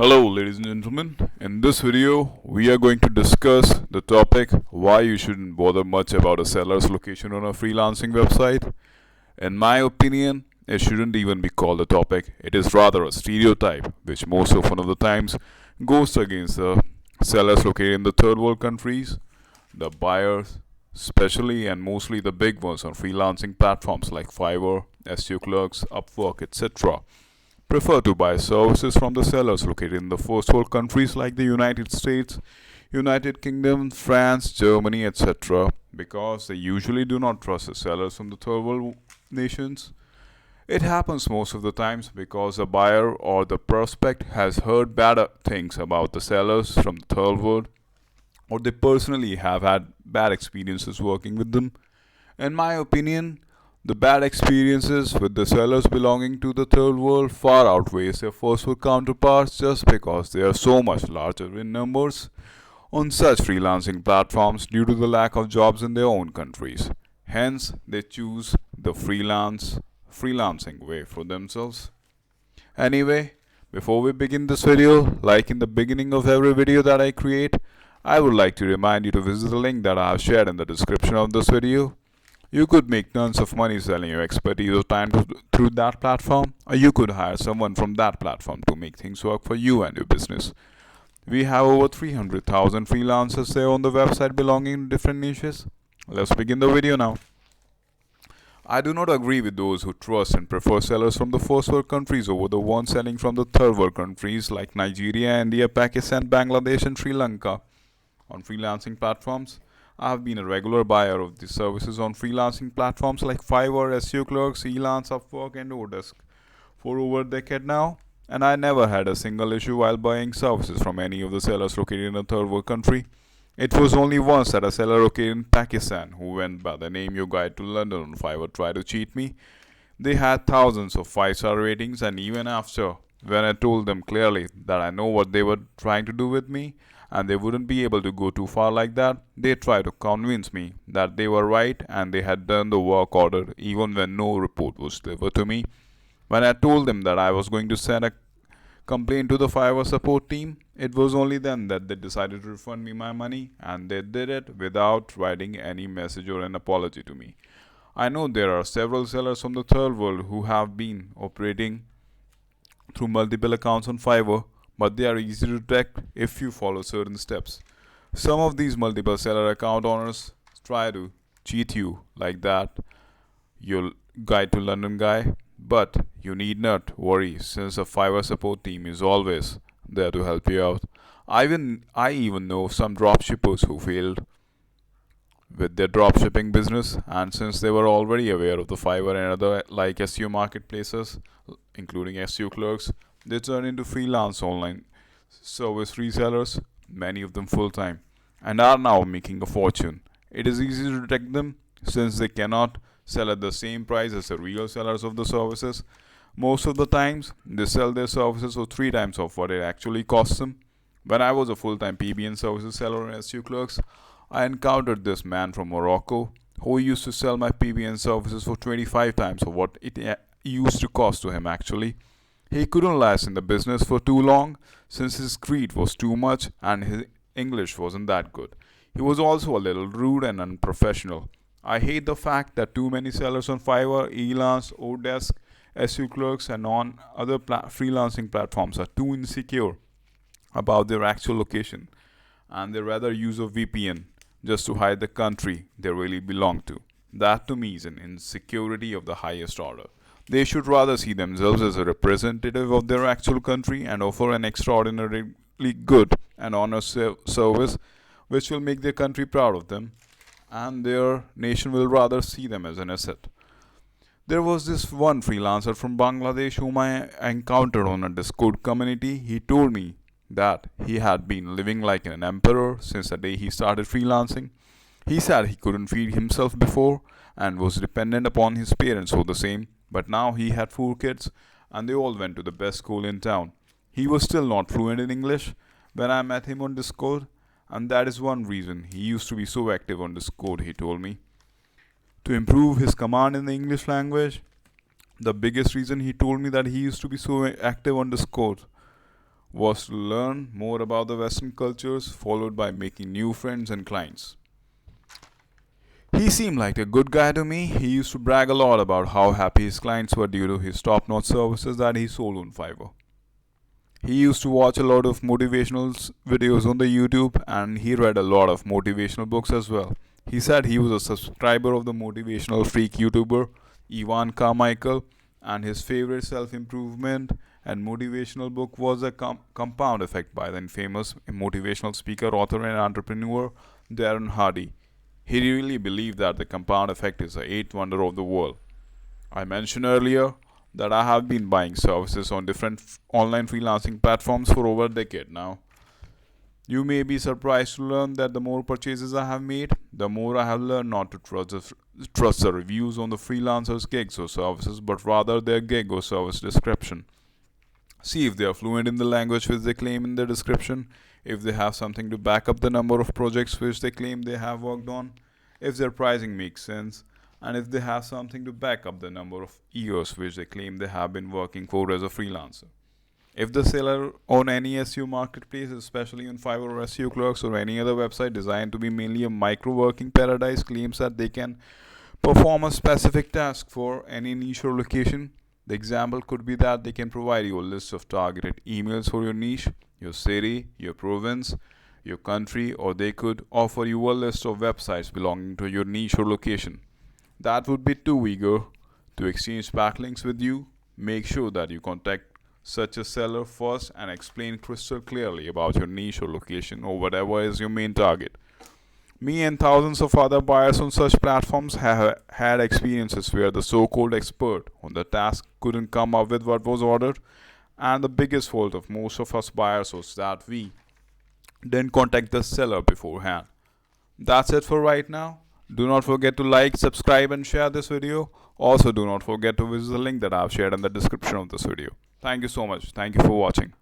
Hello ladies and gentlemen, in this video we are going to discuss the topic why you shouldn't bother much about a seller's location on a freelancing website. In my opinion, it shouldn't even be called a topic, it is rather a stereotype which most often of the times goes against the sellers located in the third world countries. The buyers, especially and mostly the big ones on freelancing platforms like Fiverr, SEOClerks, Upwork, etc., prefer to buy services from the sellers located in the first world countries like the United States, United Kingdom, France, Germany, etc., because they usually do not trust the sellers from the third world nations. It happens most of the times because the buyer or the prospect has heard bad things about the sellers from the third world, or they personally have had bad experiences working with them. In my opinion, the bad experiences with the sellers belonging to the third world far outweighs their first world counterparts just because they are so much larger in numbers on such freelancing platforms due to the lack of jobs in their own countries. Hence, they choose the freelancing way for themselves. Anyway, before we begin this video, like in the beginning of every video that I create, I would like to remind you to visit the link that I have shared in the description of this video. You could make tons of money selling your expertise or time through that platform, or you could hire someone from that platform to make things work for you and your business. We have over 300,000 freelancers there on the website belonging to different niches. Let's begin the video now. I do not agree with those who trust and prefer sellers from the first world countries over the ones selling from the third world countries like Nigeria, India, Pakistan, Bangladesh, and Sri Lanka on freelancing platforms. I have been a regular buyer of these services on freelancing platforms like Fiverr, SEOClerks, Freelance, Upwork, and Odesk for over a decade now, and I never had a single issue while buying services from any of the sellers located in a third world country. It was only once that a seller located in Pakistan, who went by the name Your Guide to London on Fiverr, tried to cheat me. They had thousands of 5-star ratings, and even after, when I told them clearly that I know what they were trying to do with me, and they wouldn't be able to go too far like that, they tried to convince me that they were right and they had done the work ordered even when no report was delivered to me. When I told them that I was going to send a complaint to the Fiverr support team, it was only then that they decided to refund me my money, and they did it without writing any message or an apology to me. I know there are several sellers from the third world who have been operating through multiple accounts on Fiverr, but they are easy to detect if you follow certain steps. Some of these multiple seller account owners try to cheat you like that, your Guide to London guy, but you need not worry since a Fiverr support team is always there to help you out. I even know some dropshippers who failed with their dropshipping business, and since they were already aware of the Fiverr and other like SEO marketplaces, including SEOClerks, they turned into freelance online service resellers, many of them full time, and are now making a fortune. It is easy to detect them since they cannot sell at the same price as the real sellers of the services. Most of the times, they sell their services for 3 times of what it actually costs them. When I was a full time PBN services seller in SEOClerks, I encountered this man from Morocco who used to sell my PBN services for 25 times of what it used to cost to him actually. He couldn't last in the business for too long since his greed was too much and his English wasn't that good. He was also a little rude and unprofessional. I hate the fact that too many sellers on Fiverr, Elance, Odesk, SEOClerks, and on other freelancing platforms are too insecure about their actual location, and they rather use a VPN just to hide the country they really belong to. That to me is an insecurity of the highest order. They should rather see themselves as a representative of their actual country and offer an extraordinarily good and honest service which will make their country proud of them, and their nation will rather see them as an asset. There was this one freelancer from Bangladesh whom I encountered on a Discord community. He told me that he had been living like an emperor since the day he started freelancing. He said he couldn't feed himself before and was dependent upon his parents for the same, but now he had 4 kids and they all went to the best school in town. He was still not fluent in English when I met him on Discord, and that is one reason he used to be so active on Discord, he told me. To improve his command in the English language, the biggest reason he told me that he used to be so active on Discord was to learn more about the Western cultures, followed by making new friends and clients. He seemed like a good guy to me. He used to brag a lot about how happy his clients were due to his top notch services that he sold on Fiverr. He used to watch a lot of motivational videos on the YouTube, and he read a lot of motivational books as well. He said he was a subscriber of the motivational freak YouTuber Ivan Carmichael, and his favorite self improvement and motivational book was A Compound Effect by the infamous motivational speaker, author, and entrepreneur Darren Hardy. He really believed that the compound effect is the eighth wonder of the world. I mentioned earlier that I have been buying services on different online freelancing platforms for over a decade now. You may be surprised to learn that the more purchases I have made, the more I have learned not to trust the reviews on the freelancers' gigs or services, but rather their gig or service description. See if they are fluent in the language which they claim in their description, if they have something to back up the number of projects which they claim they have worked on, if their pricing makes sense, and if they have something to back up the number of years which they claim they have been working for as a freelancer. If the seller on any SEO marketplace, especially on Fiverr or SEOClerks or any other website designed to be mainly a micro working paradise, claims that they can perform a specific task for any niche or location, the example could be that they can provide you a list of targeted emails for your niche, your city, your province, your country, or they could offer you a list of websites belonging to your niche or location. That would be too eager to exchange backlinks with you. Make sure that you contact such a seller first and explain crystal clearly about your niche or location or whatever is your main target. Me and thousands of other buyers on such platforms have had experiences where the so called expert on the task couldn't come up with what was ordered, and the biggest fault of most of us buyers was that we didn't contact the seller beforehand. That's it for right now. Do not forget to like, subscribe, and share this video. Also, do not forget to visit the link that I've shared in the description of this video. Thank you so much. Thank you for watching.